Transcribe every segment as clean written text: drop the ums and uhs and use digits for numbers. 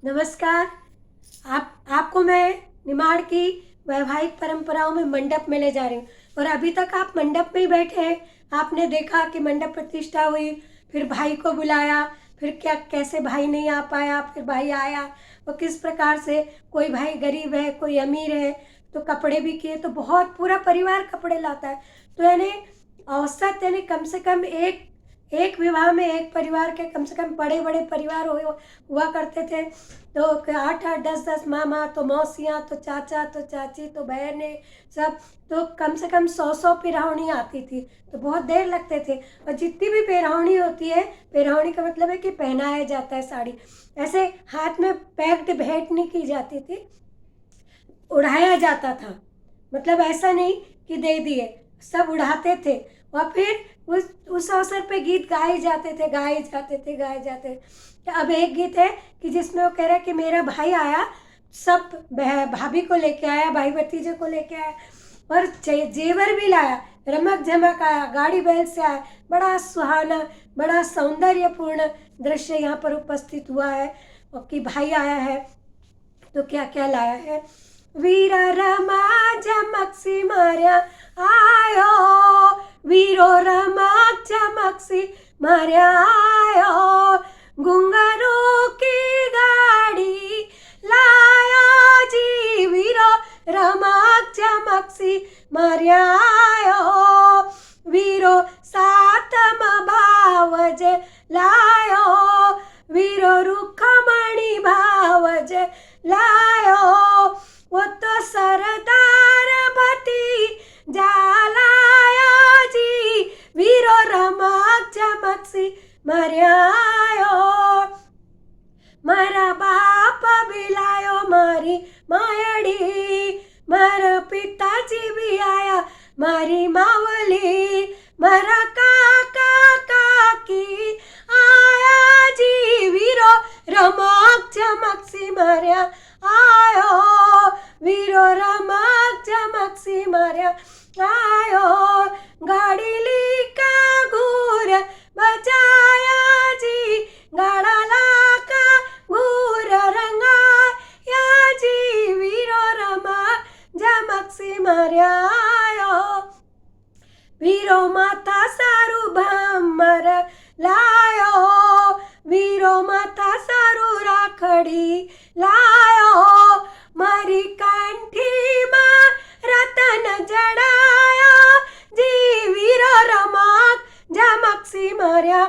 नमस्कार। आपको मैं निमाड़ की वैवाहिक परंपराओं में मंडप में ले जा रही हूँ। और अभी तक आप मंडप में ही बैठे हैं। आपने देखा कि मंडप प्रतिष्ठा हुई, फिर भाई को बुलाया, फिर क्या कैसे भाई नहीं आ पाया, फिर भाई आया, वो किस प्रकार से, कोई भाई गरीब है, कोई अमीर है, तो कपड़े भी किए, तो बहुत पूरा परिवार कपड़े लाता है। तो यानी औसत यानी कम से कम एक एक विवाह में एक परिवार के कम से कम बड़े बड़े परिवार हुआ करते थे। तो 8-8 10-10 मामा, तो मौसियाँ, तो चाचा, तो चाची, तो बहनें, सब। तो कम से कम 100-100 पिरावनी आती थी, तो बहुत देर लगते थे। और जितनी भी पिरावनी होती है, पिरावनी का मतलब है कि पहनाया जाता है साड़ी, ऐसे हाथ में पैक्ड भेंट नहीं की जाती थी, उड़ाया जाता था। मतलब ऐसा नहीं कि दे दिए, सब उड़ाते थे। और फिर उस अवसर पे गीत गाए जाते थे, गाए जाते थे, गाए जाते थे। अब एक गीत है कि जिसमें वो कह रहा है कि मेरा भाई आया, सब भाभी को लेके आया, भाई भतीजे को लेके आया, और जेवर भी लाया, रमक झमक आया, गाड़ी बैल से आया। बड़ा सुहाना, बड़ा सौंदर्यपूर्ण दृश्य यहाँ पर उपस्थित हुआ है। और कि भाई आया है तो क्या क्या लाया है। वीरा रमा झमकसी मार्या आयो, वीरो रमा झमकसी मार्या आयो, घुंघरू की गाड़ी लायो जी, वीरो रमक झमकसी मार्या आयो, वीरो सातम भावज लायो, वीरो रुखमणी भावज लायो, वो तो सरदार भतीजा लायो जी, वीरो रमक झमकसी मार्या आयो, मारा बाप भी लायो मारी मायड़ी, मारा पिताजी भी आया मारी मावली, मारा काका काकी आया जी, वीरो रमक झमकसी मार्या आयो, वीरो रमक झमकसी मार्या आयो, गाड़ी ली का घूर बजाया जी, गाड़ा ला का घूर रंगाया जी, वीरो रमक झमकसी मार्या आयो, वीरो माता सारू भमर लायो, वीरो माता सारू राखड़ी लायो, मारी कंठी मां रतन जड़ाया जी, वीरो रमक झमकसी मार्या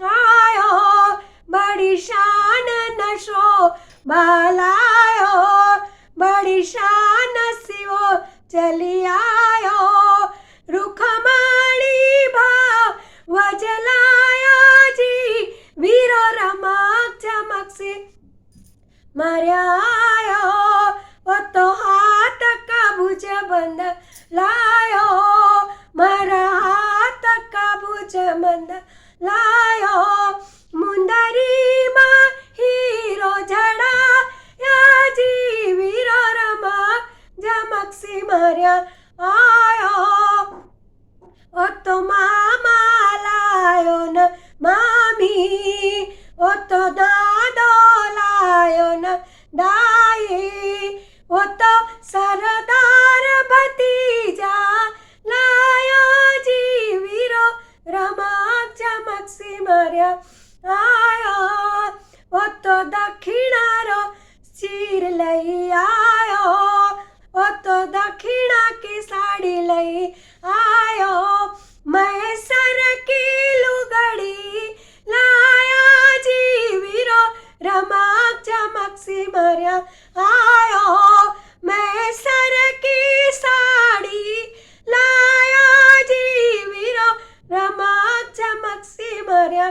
आयो, बड़ी शान नशो भलायो, बड़ी शान सिवो चली आयो, रुखमणी भाव वजलाया जी, वीरो रमक झमकसी मार्या आयो, वो तो हाथ का भुज बंद लायो, मारा हाथ का भुज बंद लायो, मुंदरी मां हीरो झड़ा या जी, वीरो रमक झमकसी मार्या आयो, ओ तो मामा लायो न मामी, ओ तो दादो लायो न दाई, ओ तो सरदार भतीजा लायो जी, वीरो रमक झमकसी मार्या आयो, ओ तो दक्षिणारो चीर लई आयो, ओ तो दक्षिणा की साड़ी लई आयो, मैं सर की लुगड़ी लाया जी, वीरो रमक झमकसी मार्या आयो, मैं सर की साड़ी लाया जी, वीरो रमक झमकसी मार्या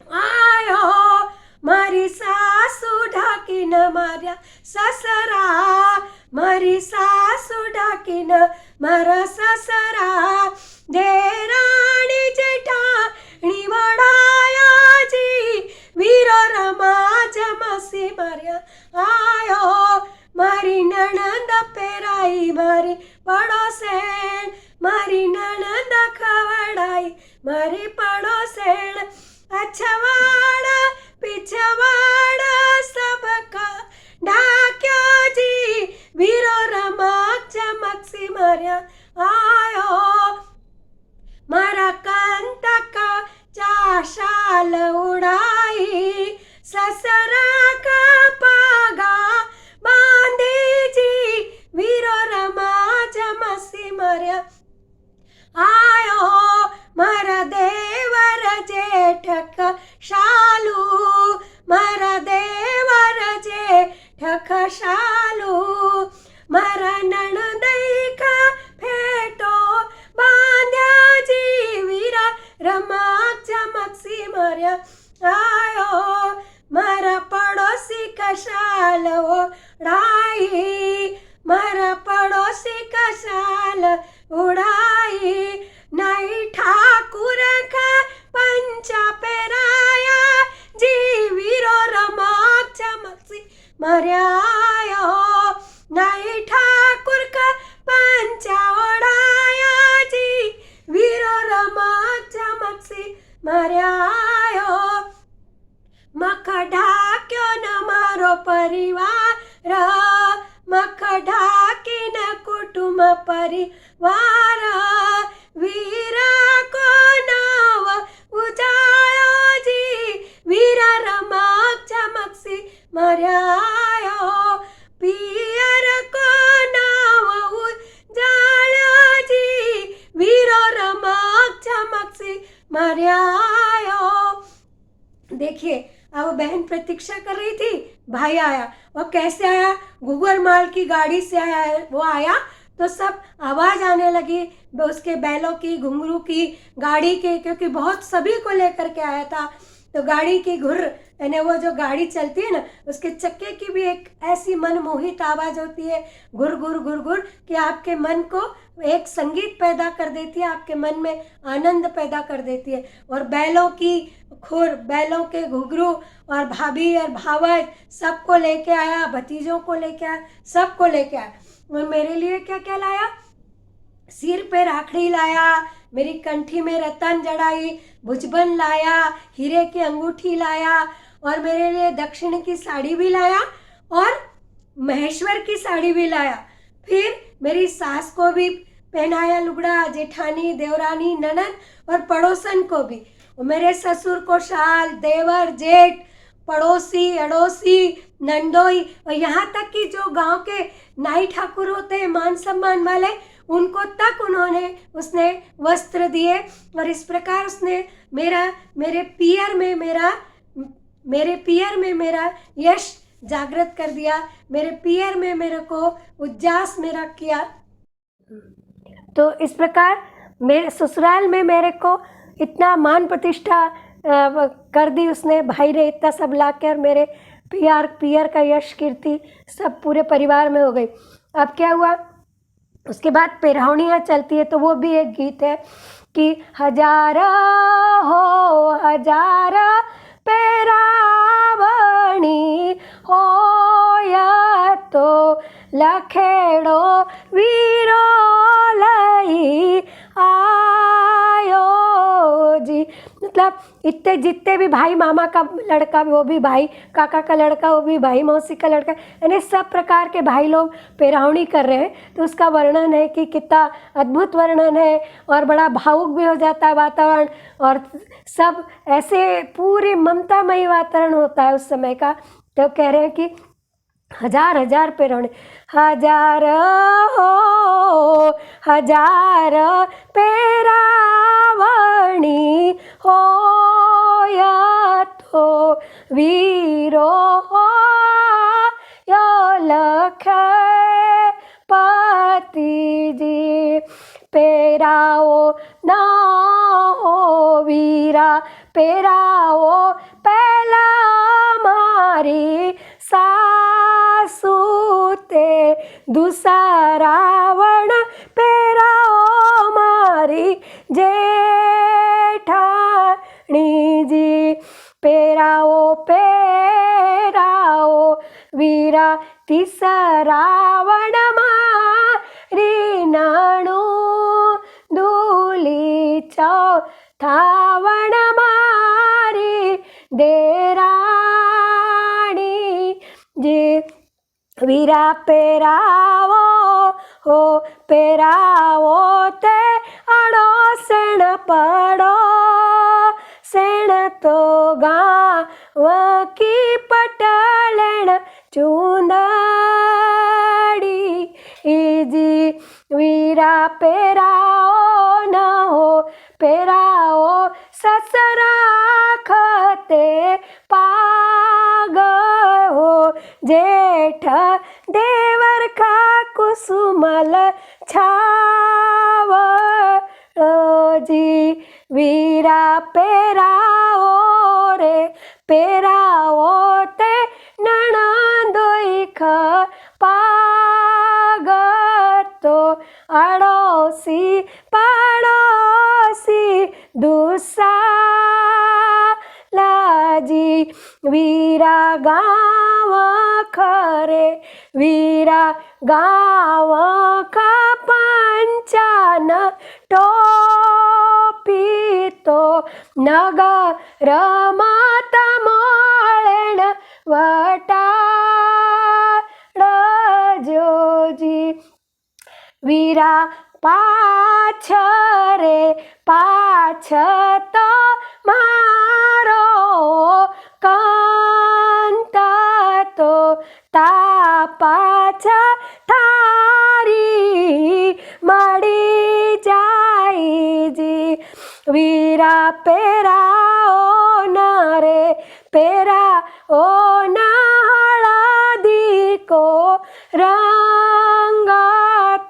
आयो, मारी सासू ढाकी न मार्या ससरा, मारी सासू ढाकी न मारा ससरा, देराणी जेठाणी वडाया जी, वीरो रमा झमकसी मार्या आयो, मारी नणंद पेराई मारी पड़ोसेन, मारी नणंद खवड़ाई मारी पड़ोसेन, अछवाड़ा पिछवाड़ा सब मर्या आयो। मारा कंटक चाशाल उड़ाई, ससरा का पागा बांधी जी, वीरो रमा जमसी मर्या आयो। मारा देवर जेठक शालू, मारा देवर जेठक शालू, मारा नणदई का फेटो बांध्या जी, वीरा रमा चमकसी मर्या आयो। मारा पड़ोसी का शाल उड़ाई, मारा पड़ोसी का शाल उड़ाई, नहीं ठाकुर का पंचा पेराया जी, वीरो रमा चमकसी मर्या आयो। नहीं ठाकुर का पंचा उड़ाया जी, वीरो रमा चमकसी मर्या आयो। मख ढाक्यो न मारो परिवार, मख ढाकी न कुटुंब परिवार, वीरा को नाव उजायो जी, वीरा रमा चमकसी मर्या आयो। पियर को नाव उजायो जी, वीरो रमा चमकसी मर्या आयो। देखिए अब बहन प्रतीक्षा कर रही थी, भाई आया। वो कैसे आया? घुघुर माल की गाड़ी से आया। वो आया तो सब आवाज आने लगी उसके बैलों की, घुंघरू की, गाड़ी के, क्योंकि बहुत सभी को लेकर के आया था। तो गाड़ी की घुर यानी वो जो गाड़ी चलती है ना, उसके चक्के की भी एक ऐसी मनमोहित आवाज होती है, घुर घुर घुर घुर, कि आपके मन को एक संगीत पैदा कर देती है, आपके मन में आनंद पैदा कर देती है। और बैलों की खुर, बैलों के घुघरू, और भाभी और भावज सबको लेके आया, भतीजों को लेके आया, सबको लेके आया। और मेरे लिए क्या क्या लाया? सिर पे राखड़ी लाया, मेरी कंठी में रतन जड़ाई, भुजबन लाया, हीरे की अंगूठी लाया, और मेरे लिए दक्षिण की साड़ी भी लाया, और महेश्वर की साड़ी भी लाया। फिर मेरी सास को भी पहनाया लुगड़ा, जेठानी, देवरानी, ननद और पड़ोसन को भी। और मेरे ससुर को शाल, देवर, जेठ, पड़ोसी, अड़ोसी, नंदोई, और यहाँ तक कि जो गांव के नाई ठाकुर होते हैं मान सम्मान वाले, उनको तक उसने वस्त्र दिए। और इस प्रकार उसने मेरे पियर में मेरा यश जागृत कर दिया, मेरे पियर में मेरे को उज्जास मेरा किया। तो इस प्रकार मेरे ससुराल में मेरे को इतना मान प्रतिष्ठा कर दी उसने, भाई ने इतना सब ला के, और मेरे पियर का यश कीर्ति सब पूरे परिवार में हो गई। अब क्या हुआ? उसके बाद पेरौनियाँ चलती है, तो वो भी एक गीत है कि हजारा हो हजारा पेरावणी हो, या तो लखेड़ो वीरो लई आयो जी। मतलब इतने जितने भी भाई, मामा का लड़का वो भी भाई, काका का लड़का वो भी भाई, मौसी का लड़का, यानी सब प्रकार के भाई लोग पेरावनी कर रहे हैं। तो उसका वर्णन है कि कितना अद्भुत वर्णन है, और बड़ा भावुक भी हो जाता है वातावरण, और सब ऐसे पूरी ममतामयी वातावरण होता है उस समय का। तो कह रहे हैं कि हजार हजार पेरौनी, हजार हो हजार पेरावणी हो, या तो वीरो हो यो लखपति जी। पेराओ ना हो वीरा, पेराओ पहला मारी सासू ते, दूसरा वण पेराओ मारी जेठानी जी। पेराओ पेराओ वीरा, तीसरा वण मारी नाणू दूली, चौथा वण मारी देराणी जी। वीरा पेरावो हो पेरावो ते अड़ोसण पड़ो सेण तो गाँव की पटलण चूंदड़ी जी वीरा पेराओ न हो पेराओ ससरा खते पाग हो जेठ देवर का कुसुमल छाव जी वीरा पेराओ रे पेराओ ते नणंदोई पाग तो अड़ोसी पड़ोसी दुसाला जी वीरा गाँव खरे वीरा गाँव का पंचान टोपी तो नगर माता मोळण वटा जोजी वीरा पाछ रे पाछ तो मारो कांता तो ता पाछ थारी मड़ी जाई जी वीरा पेराओ न रे पेरा ओ न हळदी को रंगा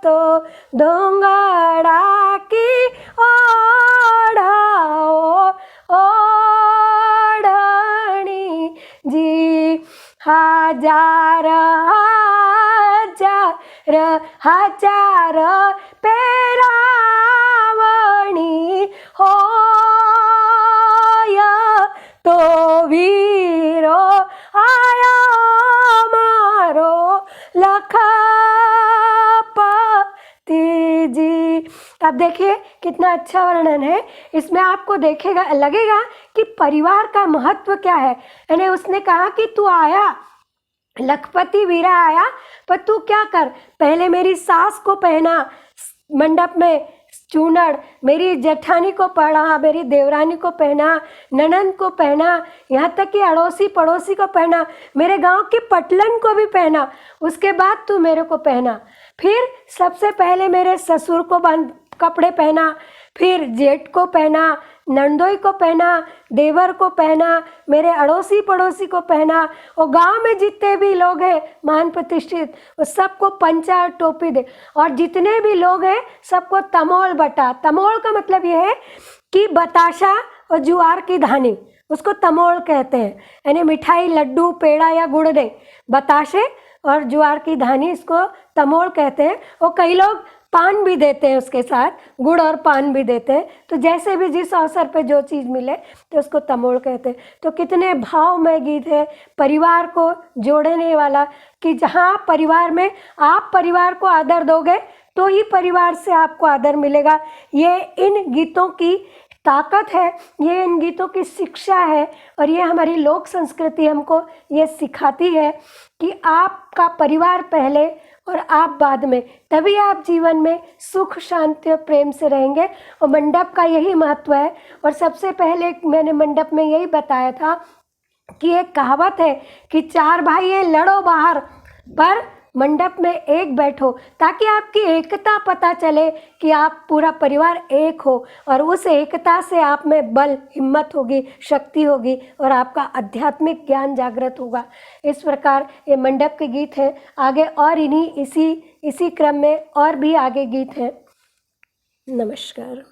तो धोंगड़ा की ओढ़ाओ ओढ़नी जी हजार हजार हजार पेरावणी हो तो वीरो आया मारो लखपति जी। अब देखिए कितना अच्छा वर्णन है इसमें। आपको देखेगा लगेगा कि परिवार का महत्व क्या है। यानी उसने कहा कि तू आया लखपति वीरा आया पर तू क्या कर, पहले मेरी सास को पहना मंडप में चूनड़, मेरी जेठानी को पहना, मेरी देवरानी को पहना, ननंद को पहना, यहाँ तक कि अड़ोसी पड़ोसी को पहना, मेरे गांव की पटलन को भी पहना, उसके बाद तू मेरे को पहना। फिर सबसे पहले मेरे ससुर को कपड़े पहना, फिर जेठ को पहना, नंदोई को पहना, देवर को पहना, मेरे अड़ोसी पड़ोसी को पहना, और गांव में जितने भी लोग हैं महान प्रतिष्ठित वो सबको पंचा टोपी दे, और जितने भी लोग हैं सबको तमोल बटा। तमोल का मतलब ये है कि बताशा और ज्वार की धानी, उसको तमोल कहते हैं। यानी मिठाई लड्डू पेड़ा या गुड़ नहीं, बताशे और ज्वार की धानी इसको तमोल कहते हैं। और कई लोग पान भी देते हैं, उसके साथ गुड़ और पान भी देते हैं। तो जैसे भी जिस अवसर पे जो चीज़ मिले तो उसको तमोल कहते हैं। तो कितने भावमय गीत है, परिवार को जोड़ने वाला, कि जहाँ परिवार में आप परिवार को आदर दोगे तो ही परिवार से आपको आदर मिलेगा। ये इन गीतों की ताकत है, ये इन गीतों की शिक्षा है, और ये हमारी लोक संस्कृति हमको ये सिखाती है कि आपका परिवार पहले और आप बाद में, तभी आप जीवन में सुख शांति और प्रेम से रहेंगे। और मंडप का यही महत्व है। और सबसे पहले मैंने मंडप में यही बताया था कि एक कहावत है कि चार भाई है लड़ो बाहर पर मंडप में एक बैठो, ताकि आपकी एकता पता चले कि आप पूरा परिवार एक हो, और उस एकता से आप में बल हिम्मत होगी, शक्ति होगी, और आपका आध्यात्मिक ज्ञान जागृत होगा। इस प्रकार ये मंडप के गीत हैं। आगे और इसी क्रम में और भी आगे गीत हैं। नमस्कार।